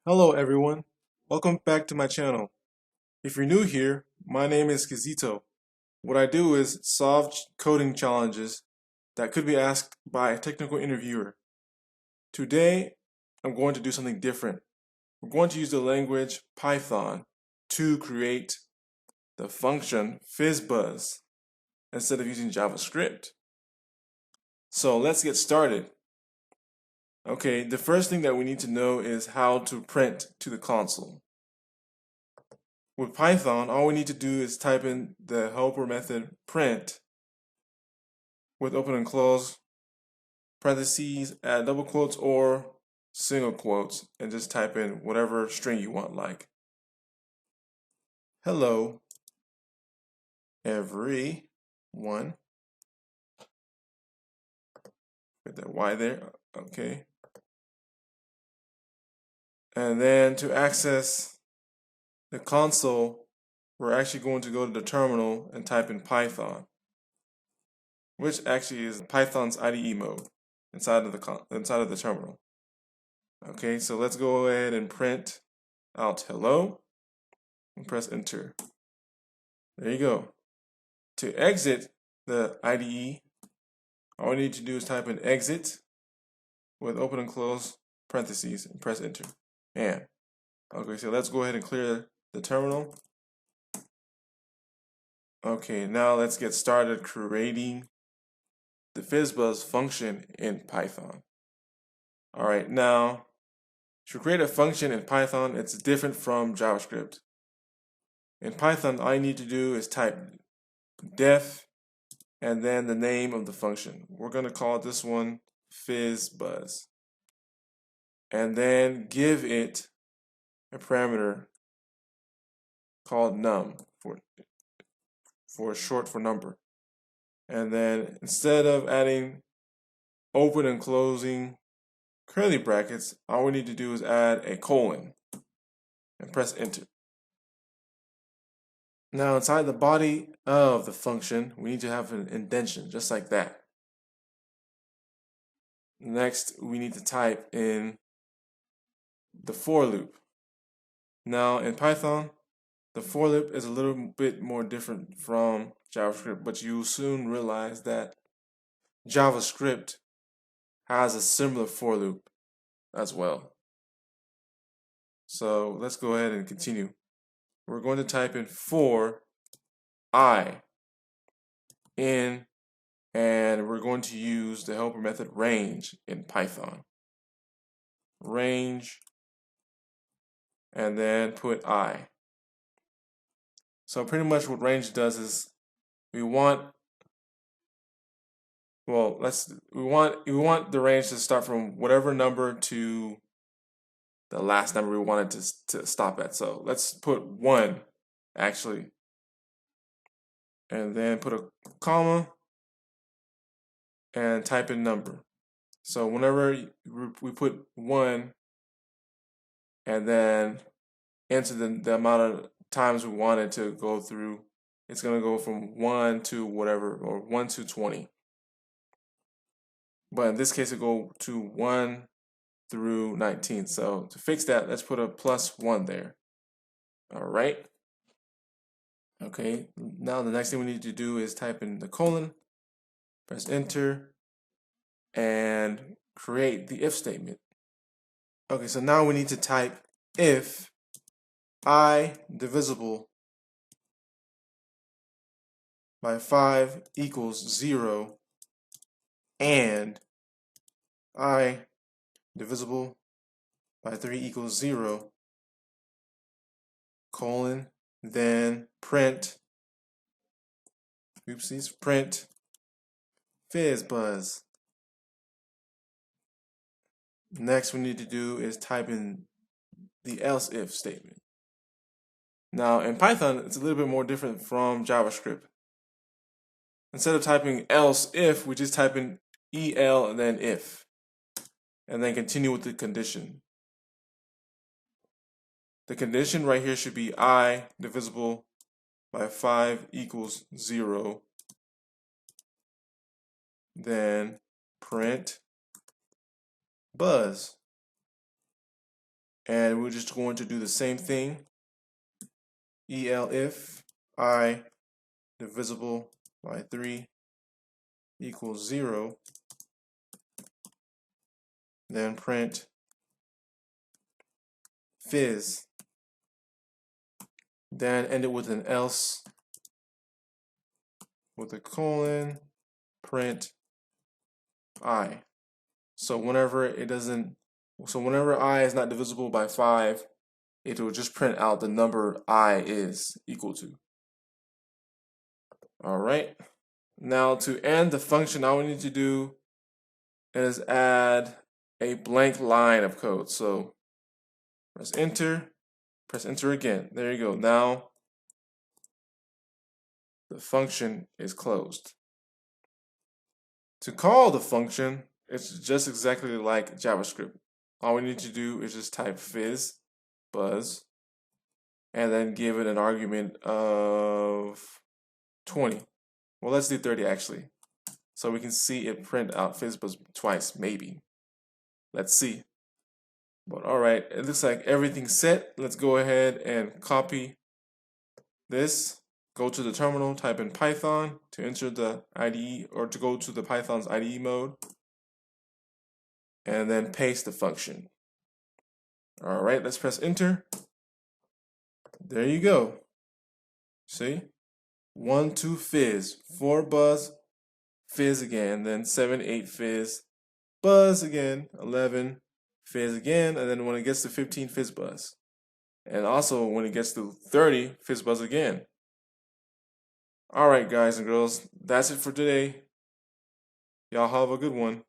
Hello everyone, welcome back to my channel. If you're new here, my name is Kizito. What I do is solve coding challenges that could be asked by a technical interviewer. Today, I'm going to do something different. We're going to use the language Python to create the function FizzBuzz instead of using JavaScript. So let's get started. Okay, the first thing that we need to know is how to print to the console. With Python, all we need to do is type in the helper method print with open and close parentheses, add double quotes or single quotes, and just type in whatever string you want, like hello everyone. Put that Y there, okay. And then to access the console, we're actually going to go to the terminal and type in Python, which actually is Python's IDE mode inside of the terminal. Okay, so let's go ahead and print out hello and press enter. There you go. To exit the IDE, all we need to do is type in exit with open and close parentheses and press enter. And okay, so let's go ahead and clear the terminal. Okay, now let's get started creating the FizzBuzz function in Python. All right, now to create a function in Python, it's different from JavaScript. In Python, all you need to do is type def and then the name of the function. We're going to call this one FizzBuzz. And then give it a parameter called num for short for number. And then instead of adding open and closing curly brackets, all we need to do is add a colon and press enter. Now inside the body of the function, we need to have an indentation, just like that. Next, we need to type in the for loop. Now in Python, the for loop is a little bit more different from JavaScript, but you'll soon realize that JavaScript has a similar for loop as well. So let's go ahead and continue. We're going to type in for I in, and we're going to use the helper method range in Python. Range, and then put I. So pretty much what range does is we want the range to start from whatever number to the last number we want it to stop at. So let's put 1 actually, and then put a comma and type in number. So whenever we put 1 and then enter the amount of times we want it to go through, it's going to go from 1 to whatever, or 1 to 20. But in this case, it go to 1 through 19. So to fix that, let's put a +1 there. All right. Okay, now the next thing we need to do is type in the colon, press enter, and create the if statement. Okay, so now we need to type if I divisible by 5 equals 0 and I divisible by 3 equals 0, colon, then print FizzBuzz. Next we need to do is type in the else if statement. Now in Python, it's a little bit more different from JavaScript. Instead of typing else if, we just type in el and then if, and then continue with the condition. The condition right here should be I divisible by 5 equals 0, then print buzz. And we're just going to do the same thing. If I divisible by 3 equals 0, then print fizz. Then end it with an else with a colon, print I. So whenever I is not divisible by 5, it will just print out the number I is equal to. Alright. Now to end the function, all we need to do is add a blank line of code. So press enter again. There you go. Now the function is closed. To call the function, it's just exactly like JavaScript. All we need to do is just type FizzBuzz and then give it an argument of 20. Well, let's do 30 actually. So we can see it print out FizzBuzz twice, maybe. Let's see. But alright, it looks like everything's set. Let's go ahead and copy this. Go to the terminal, type in Python to enter the IDE, or to go to the Python's IDE mode, and then paste the function. Alright, let's press enter. There you go. See? 1, 2, fizz, 4 buzz, fizz again, then 7, 8, fizz, buzz again, 11, fizz again, and then when it gets to 15, fizz buzz. And also when it gets to 30, fizz buzz again. Alright guys and girls, that's it for today. Y'all have a good one.